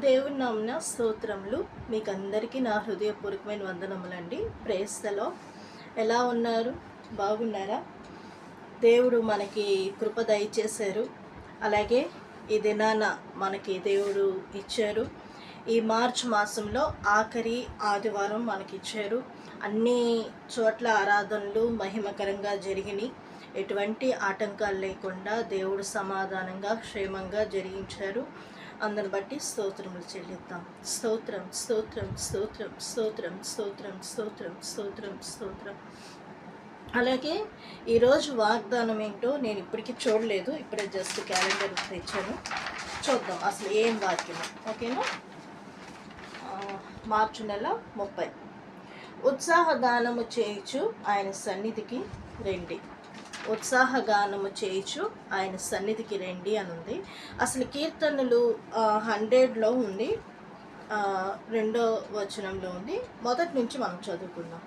దేవుని నామమున స్తోత్రములు. మీకు అందరికీ నా హృదయపూర్వకమైన వందనములండి. Praise the lord. ఎలా ఉన్నారు? బాగున్నారా? దేవుడు మనకి కృప దయచేశారు. అలాగే ఈ దినాన మనకి దేవుడు ఇచ్చారు. ఈ మార్చ్ మాసంలో ఆఖరి ఆదివారం మనకిచ్చారు. అన్ని చోట్ల ఆరాధనలు మహిమకరంగా జరిగినాయి. ఎటువంటి ఆటంకాలు లేకుండా దేవుడు సమాధానంగా క్షేమంగా జరిగించారు. అందరిని బట్టి స్తోత్రములు చెల్లిద్దాం. స్తోత్రం స్తోత్రం స్తోత్రం స్తోత్రం స్తోత్రం స్తోత్రం స్తోత్రం స్తోత్రం. అలాగే ఈరోజు వాగ్దానం ఏంటో నేను ఇప్పటికీ చూడలేదు. ఇప్పుడే జస్ట్ క్యాలెండర్ తెచ్చాను. చూద్దాం అసలు ఏం వాక్యం. ఓకేనా? మార్చి నెల 30. ఉత్సాహగానము చేయుచు ఆయన సన్నిధికి రండి. ఉత్సాహగానము చేయుచు ఆయన సన్నిధికి రండి అని ఉంది. అసలు కీర్తనలు 100లో ఉంది, 2వ వచనంలో ఉంది. మొదటి నుంచి మనం చదువుకుందాం.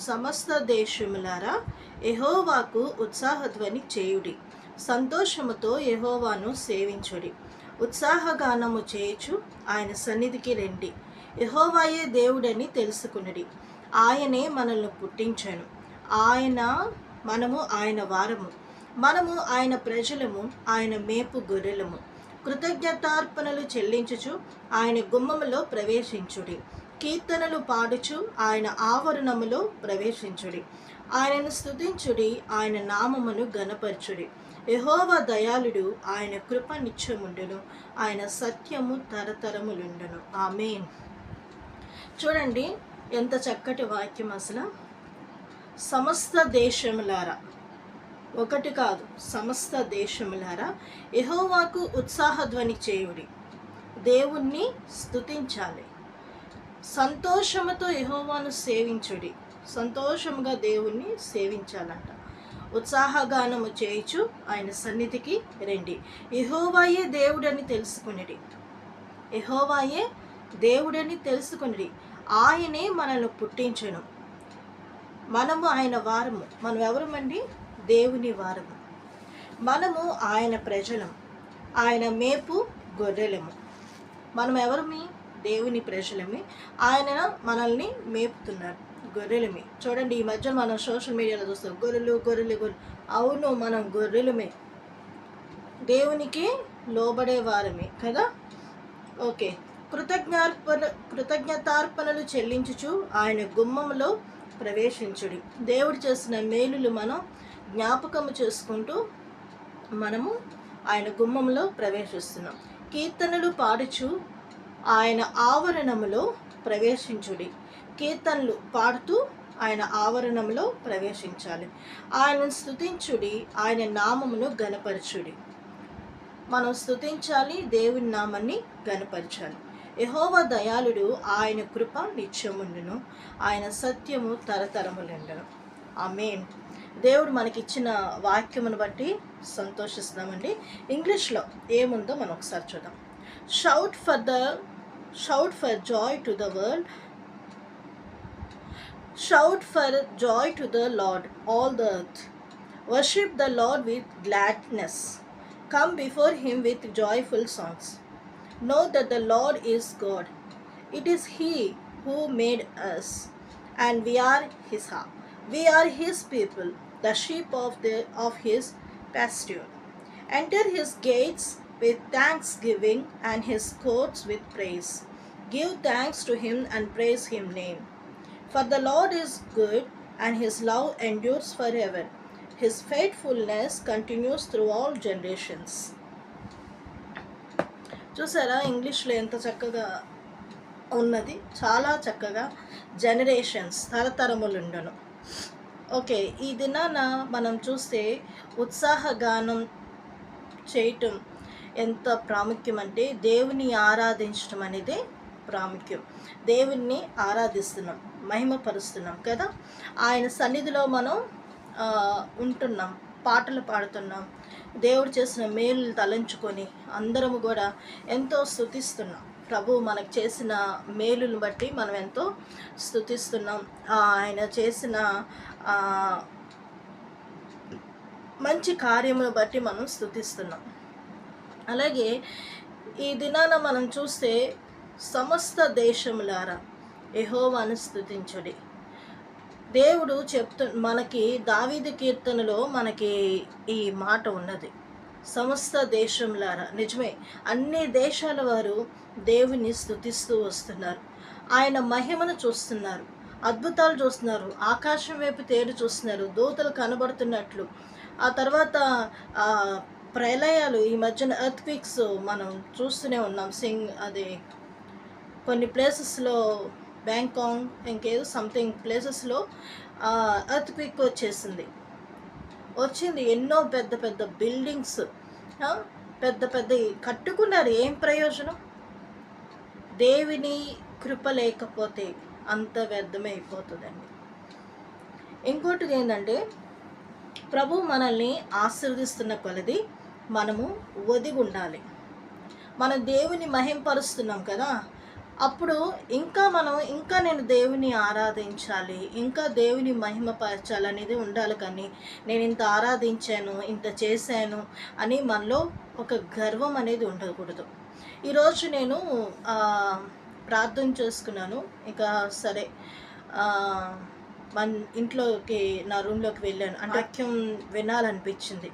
సమస్త దేశములారా యెహోవాకు ఉత్సాహధ్వని చేయుడి, సంతోషముతో యెహోవాను సేవించుడి. ఉత్సాహగానము చేయుచు ఆయన సన్నిధికి రండి. యెహోవాయే దేవుడని తెలుసుకునుడి. ఆయనే మనల్ని పుట్టించాను. మనము ఆయన వారము, మనము ఆయన ప్రజలము, ఆయన మేపు గొర్రెలము. కృతజ్ఞతార్పణలు చెల్లించుచు ఆయన గుమ్మములో ప్రవేశించుడి. కీర్తనలు పాడుచు ఆయన ఆవరణములో ప్రవేశించుడి. ఆయనను స్తుతించుడి, ఆయన నామమును ఘనపరచుడి. యెహోవా దయాళుడు, ఆయన కృప నిత్యముండును, ఆయన సత్యము తరతరములుండును. ఆమేన్. చూడండి ఎంత చక్కటి వాక్యం. అసలు సమస్త దేశములారా, ఒకటి కాదు, సమస్త దేశములారా యెహోవాకు ఉత్సాహధ్వని చేయుడి. దేవుణ్ణి స్తుతించాలి. సంతోషముతో యెహోవాను సేవించుడి. సంతోషముగా దేవుణ్ణి సేవించాలంట. ఉత్సాహగానము చేయుచు ఆయన సన్నిధికి రండి. యెహోవాయే దేవుడని తెలుసుకునిడి. యెహోవాయే దేవుడని తెలుసుకునిడి. ఆయనే మనల్ని పుట్టించెను. మనము ఆయన వారము. మనం ఎవరమండి? దేవుని వారము. మనము ఆయన ప్రజలము, ఆయన మేపు గొర్రెలము. మనం ఎవరమి? దేవుని ప్రజలమి. ఆయన మనల్ని మేపుతున్నారు, గొర్రెలమి. చూడండి, ఈ మధ్య మనం సోషల్ మీడియాలో చూస్తాం, గొర్రెలు గొర్రెలు గొర్రెలు. అవును, మనం గొర్రెలమే, దేవునికి లోబడే వారమే కదా. ఓకే. కృతజ్ఞతార్పణలు చెల్లించుచు ఆయన గుమ్మములో ప్రవేశించుడి. దేవుడు చేసిన మేలులు మనం జ్ఞాపకము చేసుకుంటూ మనము ఆయన గుమ్మములో ప్రవేశిస్తున్నాం. కీర్తనలు పాడుచు ఆయన ఆవరణములో ప్రవేశించుడి. కీర్తనలు పాడుతూ ఆయన ఆవరణంలో ప్రవేశించాలి. ఆయనను స్తుతించుడి, ఆయన నామమును ఘనపరచుడి. మనం స్తుతించాలి, దేవుని నామాన్ని ఘనపరచాలి. యెహోవా దయాళుడు, ఆయన కృప నిత్యముండును, ఆయన సత్యము తరతరములుండును. ఆమేన్. దేవుడు మనకిచ్చిన వాక్యమును బట్టి సంతోషిస్తామండి. ఇంగ్లీష్లో ఏముందో మనం ఒకసారి చూద్దాం. Shout for Joy to the world, shout for Joy to the lord all the earth. Worship the lord with gladness. Come before him with joyful songs. Know that the Lord is God. It is he who made us, and we are his people, the sheep of his pasture. Enter his gates with thanksgiving and his courts with praise. Give thanks to him and praise his name. For the Lord is good, and his love endures forever. His faithfulness continues through all generations. చూసారా, ఇంగ్లీష్లో ఎంత చక్కగా ఉన్నది. చాలా చక్కగా. Generations, తరతరములుండను. Okay. ఈ దినాన మనం చూస్తే ఉత్సాహగానం చేయటం ఎంత ప్రాముఖ్యం అంటే, దేవుని ఆరాధించడం అనేది ప్రాముఖ్యం. దేవుణ్ణి ఆరాధిస్తున్నాం, మహిమపరుస్తున్నాం కదా. ఆయన సన్నిధిలో మనం ఉంటున్నాం, పాటలు పాడుతున్నాం, దేవుడు చేసిన మేలు తలంచుకొని అందరము కూడా ఎంతో స్తుతిస్తున్నాం. ప్రభు మనకు చేసిన మేలును బట్టి మనం ఎంతో స్తుతిస్తున్నాం. ఆయన చేసిన మంచి కార్యమును బట్టి మనం స్తుతిస్తున్నాం. అలాగే ఈ దినాన మనం చూస్తే సమస్త దేశములారా యెహోవాను స్తుతించుడి. దేవుడు మనకి దావీదు కీర్తనలో మనకి ఈ మాట ఉన్నది. సమస్త దేశంలారా, నిజమే, అన్ని దేశాల వారు దేవుని స్తుతిస్తూ వస్తున్నారు. ఆయన మహిమను చూస్తున్నారు, అద్భుతాలు చూస్తున్నారు, ఆకాశం వైపు తేరి చూస్తున్నారు, దూతలు కనబడుతున్నట్లు. ఆ తర్వాత ప్రళయాలు, ఈ మధ్యన ఎర్త్క్విక్స్ మనం చూస్తూనే ఉన్నాం. అది కొన్ని ప్లేసెస్లో బ్యాంకాక్ ఇంకేదో సంథింగ్ ప్లేసెస్లో ఎర్త్క్విక్ వచ్చింది. ఎన్నో పెద్ద పెద్ద బిల్డింగ్స్ పెద్ద పెద్ద కట్టుకున్నారు. ఏం ప్రయోజనం? దేవుని కృప లేకపోతే అంత వ్యర్థమే అయిపోతుందండి. ఇంకోటిది ఏంటంటే, ప్రభు మనల్ని ఆశీర్వదిస్తున్న కొలది మనము ఒదిగి ఉండాలి. మనం దేవుని మహింపరుస్తున్నాం కదా, అప్పుడు ఇంకా నేను దేవుని ఆరాధించాలి, ఇంకా దేవుని మహిమపరచాలి అనేది ఉండాలి. కానీ నేను ఇంత ఆరాధించాను, ఇంత చేశాను అని మనలో ఒక గర్వం అనేది ఉండకూడదు. ఈరోజు నేను ప్రార్థన చేసుకున్నాను. ఇంకా సరే, మన ఇంట్లోకి, నా రూమ్లోకి వెళ్ళాను. అంటే వాక్యం వినాలనిపించింది.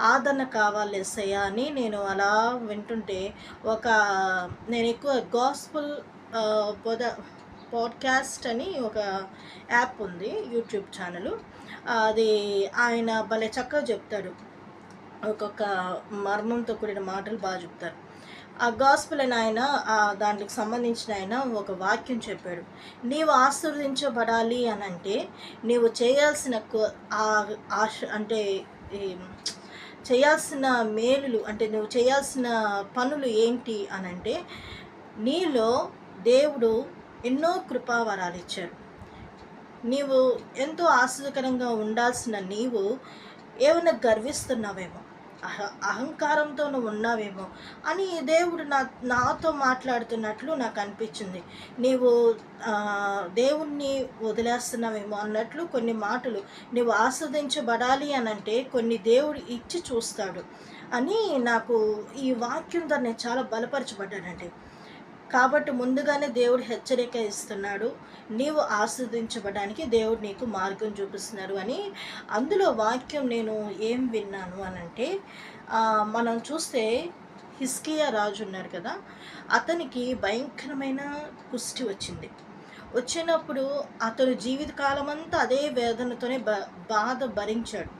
ఆదరణ కావాలి యేసయ్యా అని నేను అలా వింటుంటే, నేను ఎక్కువ గాస్పుల్ పాడ్కాస్ట్ అని ఒక యాప్ ఉంది, యూట్యూబ్ ఛానల్. అది ఆయన భలే చక్కగా చెప్తాడు. ఒక్కొక్క మర్మంతో కూడిన మాటలు బాగా చెప్తారు. ఆ గాస్పుల్ అని ఆయన, దానికి సంబంధించిన ఆయన ఒక వాక్యం చెప్పాడు. నీవు ఆశీర్వదించబడాలి అని అంటే నీవు చేయాల్సిన అంటే చేయాల్సిన మేలులు, అంటే నువ్వు చేయాల్సిన పనులు ఏంటి అని అంటే, నీలో దేవుడు ఎన్నో కృపావరాలు ఇచ్చాడు. నీవు ఎంతో ఆశ్చర్యకరంగా ఉండాల్సిన నీవు ఏమైనా గర్విస్తున్నావేమో, అహంకారంతో నువ్వు ఉన్నావేమో అని దేవుడు నాతో మాట్లాడుతున్నట్లు నాకు అనిపించింది. నీవు దేవుణ్ణి వదిలేస్తున్నావేమో అన్నట్లు కొన్ని మాటలు. నువ్వు ఆస్వాదించబడాలి అని అంటే కొన్ని దేవుడు ఇచ్చి చూస్తాడు అని నాకు ఈ వాక్యం ద్వారా నేను చాలా బలపరచబడ్డానండి. కాబట్టి ముందుగానే దేవుడు హెచ్చరిక ఇస్తున్నాడు, నీవు ఆస్వాదించబడానికి దేవుడు నీకు మార్గం చూపిస్తున్నారు అని. అందులో వాక్యం నేను ఏం విన్నాను అనంటే, మనం చూస్తే హిజ్కియా రాజు ఉన్నాడు కదా, అతనికి భయంకరమైన కుష్టి వచ్చినప్పుడు అతడు జీవితకాలం అంతా అదే వేదనతోనే బాధ భరించాడు.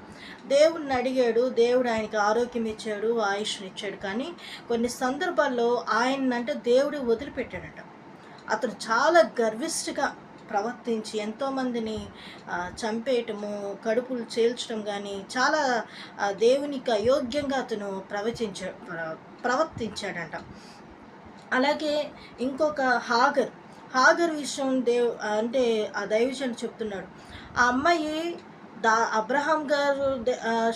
దేవుడిని అడిగాడు, దేవుడు ఆయనకి ఆరోగ్యం ఇచ్చాడు, ఆయుష్నిచ్చాడు. కానీ కొన్ని సందర్భాల్లో ఆయనంటే దేవుడు వదిలిపెట్టాడట. అతను చాలా గర్విష్ఠగా ప్రవర్తించి ఎంతోమందిని చంపేయటము, కడుపులు చేల్చడం కానీ చాలా దేవునికి అయోగ్యంగా అతను ప్రవర్తించాడంట. అలాగే ఇంకొక హాగర్ విషయం అంటే ఆ దైవజనుడు చెప్తున్నాడు. ఆ అమ్మాయి అబ్రహాం గారు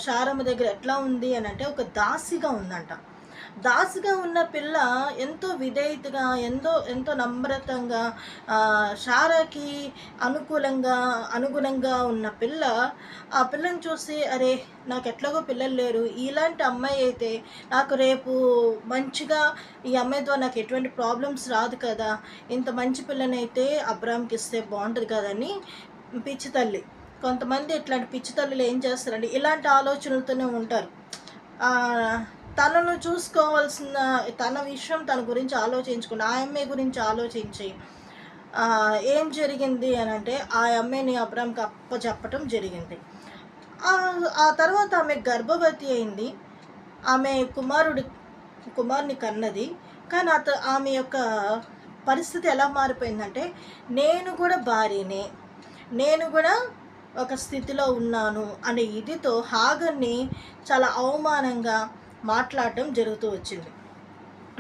శారమ్మ దగ్గర ఎట్లా ఉంది అని అంటే, ఒక దాసిగా ఉందంట. దాసిగా ఉన్న పిల్ల ఎంతో విధేయతగా, ఎంతో నమ్రతంగా, శారాకి అనుగుణంగా ఉన్న పిల్ల, ఆ పిల్లని చూసి, అరే నాకు ఎట్లాగో పిల్లలు లేరు, ఇలాంటి అమ్మాయి అయితే నాకు రేపు మంచిగా, ఈ అమ్మాయి ద్వారా నాకు ఎటువంటి ప్రాబ్లమ్స్ రాదు కదా, ఇంత మంచి పిల్లనైతే అబ్రహాంకి ఇస్తే బాగుంటుంది కదని పిచ్చి తల్లి. కొంతమంది ఇట్లాంటి పిచ్చి తల్లులు ఏం చేస్తారండి, ఇలాంటి ఆలోచనలతోనే ఉంటారు. తనను చూసుకోవాల్సిన, తన విషయం తన గురించి ఆలోచించుకుని, ఆ అమ్మాయి గురించి ఆలోచించి ఏం జరిగింది అని అంటే, ఆ అమ్మాయిని అబ్రామ్కి అప్పచెప్పటం జరిగింది. ఆ తర్వాత ఆమె గర్భవతి అయింది. ఆమె కుమారుని కన్నది. కానీ ఆమె యొక్క పరిస్థితి ఎలా మారిపోయిందంటే, నేను కూడా భార్యనే, నేను కూడా ఒక స్థితిలో ఉన్నాను అనే ఇదితో హాగర్ని చాలా అవమానంగా మాట్లాడటం జరుగుతూ వచ్చింది.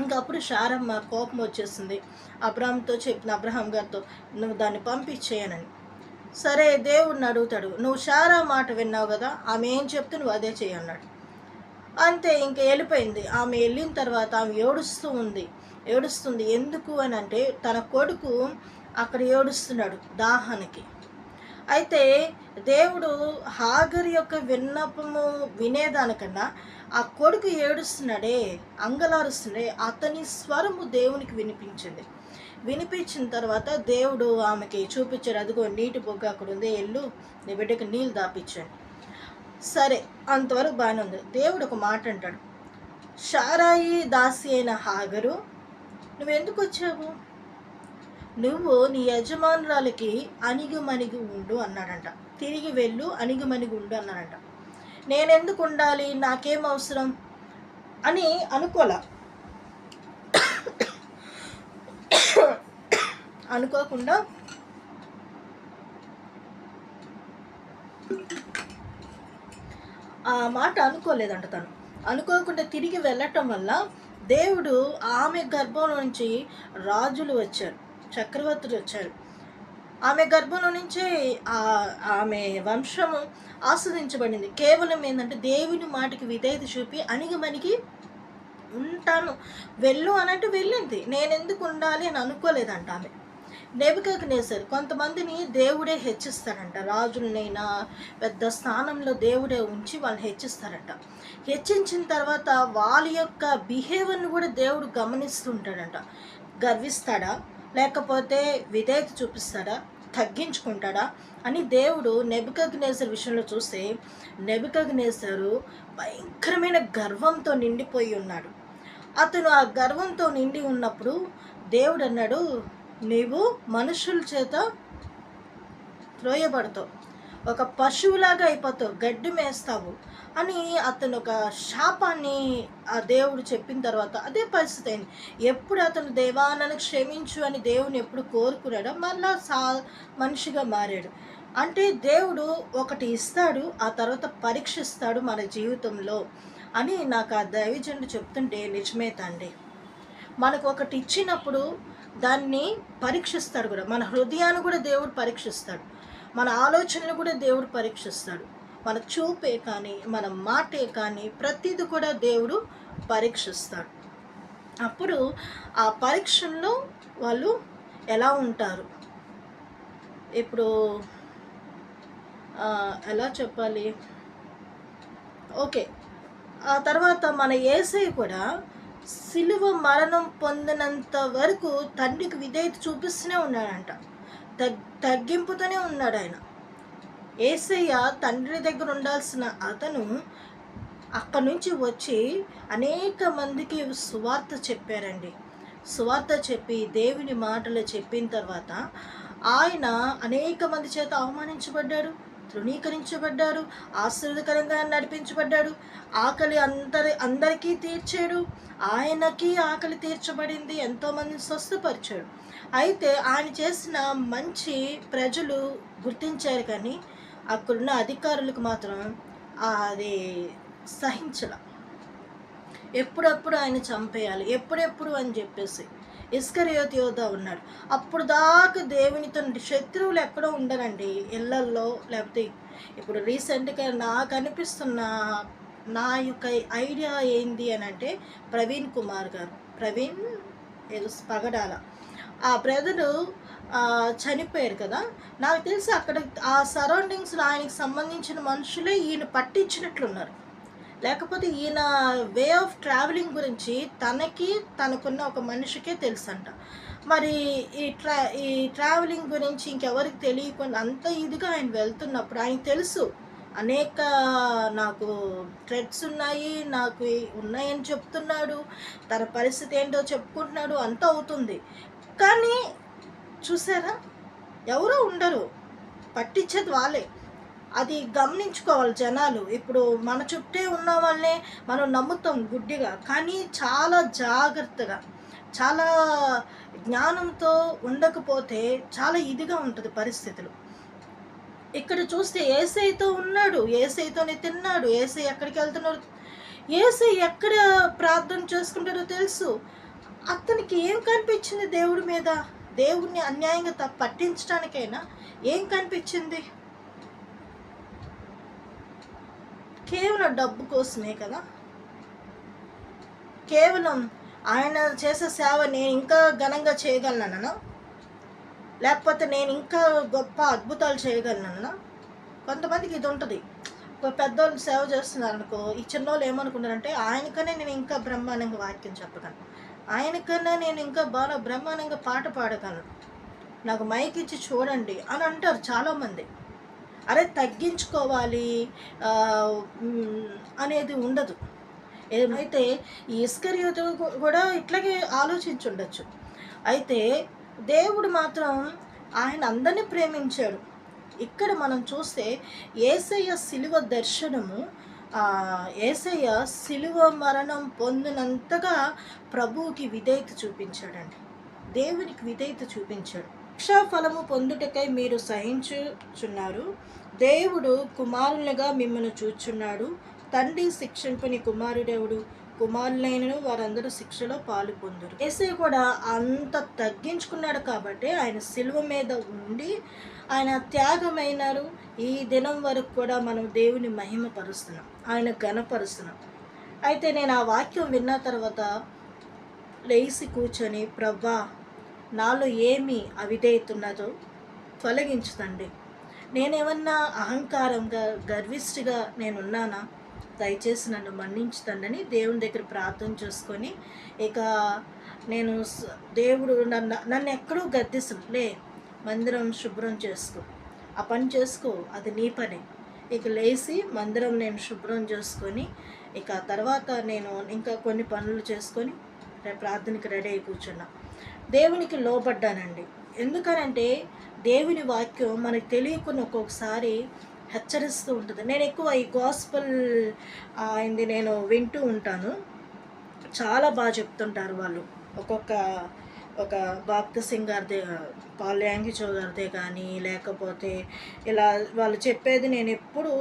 ఇంకా అప్పుడు శారమ్మ కోపం వచ్చేసింది. అబ్రహాం గారితో నువ్వు దాన్ని పంపించేయనని. సరే, దేవుడిని అడుగుతాడు, నువ్వు శారా మాట విన్నావు కదా, ఆమె ఏం చెప్తే నువ్వు అదే చేయన్నాడు. అంతే, ఇంక వెళ్ళిపోయింది. ఆమె వెళ్ళిన తర్వాత ఆమె ఏడుస్తుంది. ఎందుకు అని అంటే, తన కొడుకు అక్కడ ఏడుస్తున్నాడు దాహానికి. అయితే దేవుడు హాగరు యొక్క విన్నపము వినేదానికన్నా ఆ కొడుకు ఏడుస్తున్నాడే, అంగలారుస్తున్నాడే, అతని స్వరము దేవునికి వినిపించిన తర్వాత దేవుడు ఆమెకి చూపించాడు, అదిగో నీటి బొగ్గ అక్కడ ఉంది, ఎల్లు నీ బిడ్డకి నీళ్ళు దాపించాడు. సరే, అంతవరకు బాగానే ఉంది. దేవుడు ఒక మాట అంటాడు, షారాయి దాసి అయిన హాగరు, నువ్వెందుకు వచ్చావు? నువ్వు నీ యజమానురాలకి అణిగిమణిగి ఉండు అన్నాడంట. తిరిగి వెళ్ళు, అణిగిమణిగి ఉండు అన్నాడంట. నేనెందుకు ఉండాలి, నాకేం అవసరం అని అనుకోకుండా ఆ మాట అనుకోలేదంట. తను అనుకోకుండా తిరిగి వెళ్ళటం వల్ల దేవుడు ఆమె గర్భంలో నుంచి రాజులు వచ్చారు, చక్రవర్తులు వచ్చారు. ఆమె గర్భంలో నుంచే ఆమె వంశము ఆస్వాదించబడింది. కేవలం ఏంటంటే దేవుని మాటకి విధేయత చూపి అణిగిమణిగి ఉంటాను, వెళ్ళు అన్నట్టు వెళ్ళింది. నేనెందుకు ఉండాలి అని అనుకోలేదంట ఆమె. నెబుకద్నెజరు కొంతమందిని దేవుడే హెచ్చిస్తాడంట. రాజులనైనా పెద్ద స్థానంలో దేవుడే ఉంచి వాళ్ళని హెచ్చిస్తారంట. హెచ్చించిన తర్వాత వాళ్ళ యొక్క బిహేవియర్ని కూడా దేవుడు గమనిస్తుంటాడంట. గర్విస్తాడా, లేకపోతే విధేయత చూపిస్తాడా, తగ్గించుకుంటాడా అని దేవుడు నెబుకద్నెజరు విషయంలో చూస్తే, నెబుకద్నెజరు భయంకరమైన గర్వంతో నిండిపోయి ఉన్నాడు. అతను ఆ గర్వంతో నిండి ఉన్నప్పుడు దేవుడు అన్నాడు, నీవు మనుషుల చేత త్రోయబడతావు, ఒక పశువులాగా అయిపోతావు, గడ్డి మేస్తావు అని అతను ఒక శాపాన్ని ఆ దేవుడు చెప్పిన తర్వాత అదే పరిస్థితి అయింది. ఎప్పుడు అతను దేవా నన్ను క్షమించు అని దేవుని ఎప్పుడు కోరుకున్నాడో మళ్ళా మనిషిగా మారాడు. అంటే దేవుడు ఒకటి ఇస్తాడు, ఆ తర్వాత పరీక్షిస్తాడు మన జీవితంలో అని నాకు ఆ దైవజనుడు చెప్తుంటే నిజమే తండ్రి. మనకు ఒకటి ఇచ్చినప్పుడు దాన్ని పరీక్షిస్తాడు కూడా. మన హృదయాన్ని కూడా దేవుడు పరీక్షిస్తాడు, మన ఆలోచనలు కూడా దేవుడు పరీక్షిస్తాడు. మన చూపే కానీ, మన మాటే కానీ ప్రతిదీ కూడా దేవుడు పరీక్షిస్తాడు. అప్పుడు ఆ పరీక్షల్లో వాళ్ళు ఎలా ఉంటారు, ఇప్పుడు ఎలా చెప్పాలి, ఓకే. ఆ తర్వాత మన యేసయ్య కూడా సిలువ మరణం పొందినంత వరకు తండ్రికి విధేయత చూపిస్తూనే ఉన్నాడంట. తగ్గింపుతోనే ఉన్నాడు ఆయన. యేసయ్య తండ్రి దగ్గర ఉండాల్సిన అతను అక్కడి నుంచి వచ్చి అనేక మందికి సువార్త చెప్పారండి. సువార్త చెప్పి దేవుని మాటలు చెప్పిన తర్వాత ఆయన అనేక మంది చేత అవమానించబడ్డాడు, తృణీకరించబడ్డారు, ఆశీర్వదకరంగా నడిపించబడ్డాడు. ఆకలి అందరికీ తీర్చాడు, ఆయనకి ఆకలి తీర్చబడింది, ఎంతోమందిని స్వస్థపరిచాడు. అయితే ఆయన చేసిన మంచి ప్రజలు గుర్తించారు, కానీ అక్కడున్న అధికారులకు మాత్రం అది సహించల. ఎప్పుడప్పుడు ఆయన చంపేయాలి, ఎప్పుడెప్పుడు అని చెప్పేసి ఇస్కరియోతు యోధ ఉన్నాడు. అప్పుడు దాకా దేవునితో శత్రువులు ఎక్కడో ఉండరండి, ఇళ్ళల్లో. లేకపోతే ఇప్పుడు రీసెంట్గా నాకు అనిపిస్తున్న నా యొక్క ఐడియా ఏంది అని అంటే, ప్రవీణ్ కుమార్ గారు, ప్రవీణ్ పగడాల, ఆ బ్రదరు చనిపోయారు కదా. నాకు తెలిసి అక్కడ ఆ సరౌండింగ్స్లో ఆయనకి సంబంధించిన మనుషులే ఈయన పట్టించినట్లున్నారు. లేకపోతే ఈయన వే ఆఫ్ ట్రావెలింగ్ గురించి తనకున్న ఒక మనిషికే తెలుసంట. మరి ఈ ట్రావెలింగ్ గురించి ఇంకెవరికి తెలియకుండా అంత ఇదిగా ఆయన వెళ్తున్నప్పుడు ఆయనకు తెలుసు అనేక నాకు థ్రెడ్స్ ఉన్నాయని చెప్తున్నాడు, తన పరిస్థితి ఏంటో చెప్పుకుంటున్నాడు, అంతా అవుతుంది. కానీ చూసారా, ఎవరో ఉండరు, పట్టించేది వాళ్ళే. అది గమనించుకోవాలి జనాలు. ఇప్పుడు మన చుట్టే ఉన్న వాళ్ళనే మనం నమ్ముతాం గుడ్డిగా, కానీ చాలా జాగ్రత్తగా, చాలా జ్ఞానంతో ఉండకపోతే చాలా ఇదిగా ఉంటుంది పరిస్థితులు. ఇక్కడ చూస్తే యేసయ్యతో ఉన్నాడు, యేసయ్యతోనే తిన్నాడు, యేసయ్య ఎక్కడికి వెళ్తున్నాడు, యేసయ్య ఎక్కడ ప్రార్థన చేసుకుంటాడో తెలుసు. అతనికి ఏం కనిపించింది దేవుడి మీద? దేవుడిని అన్యాయంగా పట్టించడానికైనా ఏం కనిపించింది? కేవలం డబ్బు కోసమే కదా. కేవలం ఆయన చేసే సేవ నేను ఇంకా ఘనంగా చేయగలనన్నా, లేకపోతే నేను ఇంకా గొప్ప అద్భుతాలు చేయగలనన్నా. కొంతమందికి ఇది ఉంటుంది. పెద్దోళ్ళు సేవ చేస్తున్నారనుకో, ఈ చిన్నోళ్ళు ఏమనుకుంటారంటే ఆయనకన్నా నేను ఇంకా బ్రహ్మాండంగా వాక్యం చెప్పగలను, ఆయనకన్నా నేను ఇంకా బాగా బ్రహ్మాండంగా పాట పాడగలను, నాకు మైక్ ఇచ్చి చూడండి అని అంటారు చాలామంది. అరే తగ్గించుకోవాలి అనేది ఉండదు. ఏమైతే ఈ ఇస్కరియోతు కూడా ఇట్లాగే ఆలోచించుండొచ్చు. అయితే దేవుడు మాత్రం ఆయన అందరినీ ప్రేమించాడు. ఇక్కడ మనం చూస్తే యేసయ్య శిలువ దర్శనము, యేసయ్య శిలువ మరణం పొందినంతగా ప్రభువుకి విధేయత చూపించాడండి. దేవునికి విధేయత చూపించాడు. శిక్షాఫలము పొందుటకై మీరు సహించుచున్నారు, దేవుడు కుమారులుగా మిమ్మల్ని చూచున్నాడు, తండ్రి శిక్షింపని కుమారుడెవడు, కుమారులైనను వారందరూ శిక్షలో పాలు పొందురు. యేసయ్య కూడా అంత తగ్గించుకున్నాడు కాబట్టి ఆయన శిలువ మీద ఉండి ఆయన త్యాగమైనారు. ఈ దినం వరకు కూడా మనం దేవుని మహిమపరుస్తున్నాం, ఆయన ఘనపరుస్తున్నాం. అయితే నేను ఆ వాక్యం విన్న తర్వాత లేచి కూర్చొని, ప్రభా నాలో ఏమి అవిధేయత ఉన్నదో తొలగించుతండి, నేనేమన్నా అహంకారంగా గర్విష్ఠిగా నేనున్నానా, దయచేసి నన్ను మన్నించుతండని దేవుని దగ్గర ప్రార్థన చేసుకొని, ఇక నేను దేవుడు నన్ను ఎక్కడూ గద్దిస్తులే, మందిరం శుభ్రం చేసుకో, ఆ పని చేసుకో, అది నీ పని. ఇక లేచి మందిరం నేను శుభ్రం చేసుకొని, ఇక తర్వాత నేను ఇంకా కొన్ని పనులు చేసుకొని ప్రార్థనకి రెడీ అయి కూర్చున్నా. దేవునికి లోబడ్డానండి. ఎందుకనంటే దేవుని వాక్యం మనకు తెలియకుండా ఒక్కొక్కసారి హెచ్చరిస్తూ ఉంటుంది. నేను ఎక్కువ ఈ గాస్పల్ అయింది నేను వింటూ ఉంటాను. చాలా బాగా చెప్తుంటారు వాళ్ళు. ఒక భక్త సింగ్ గారిదే, పాల్ యాంగిచో గారిదే కానీ, లేకపోతే ఇలా వాళ్ళు చెప్పేది నేను ఎప్పుడు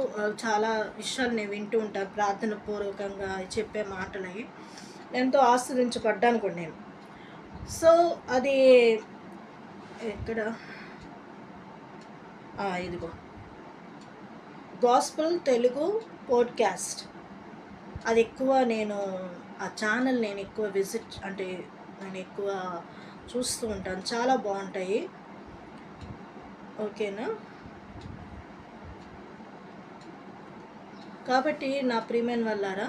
చాలా విషయాలు నేను వింటూ ఉంటాను. ప్రార్థన పూర్వకంగా చెప్పే మాటలవి ఎంతో ఆస్వాదించబడ్డాను కూడా నేను. సో అది ఎక్కడ ఇదిగో గాస్పల్ తెలుగు పోడ్కాస్ట్, అది ఎక్కువ నేను ఆ ఛానల్ నేను ఎక్కువ నేను ఎక్కువ చూస్తూ ఉంటాను. చాలా బాగుంటాయి. ఓకేనా? కాబట్టి నా ప్రియమైన వాళ్ళారా,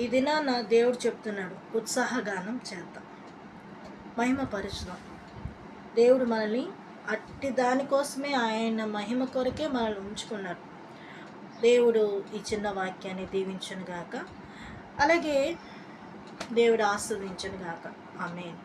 ఈ దినాన దేవుడు చెప్తున్నాడు, ఉత్సాహగానం చేద్దాం, మహిమపరుచుదాం. దేవుడు మనల్ని అట్టి దానికోసమే, ఆయన మహిమ కొరకే మనల్ని ఉంచుకున్నాడు. దేవుడు ఈ చిన్న వాక్యాన్ని దీవించును గాక, అలాగే దేవుడు ఆశీర్వదించును గాక. ఆమేన్.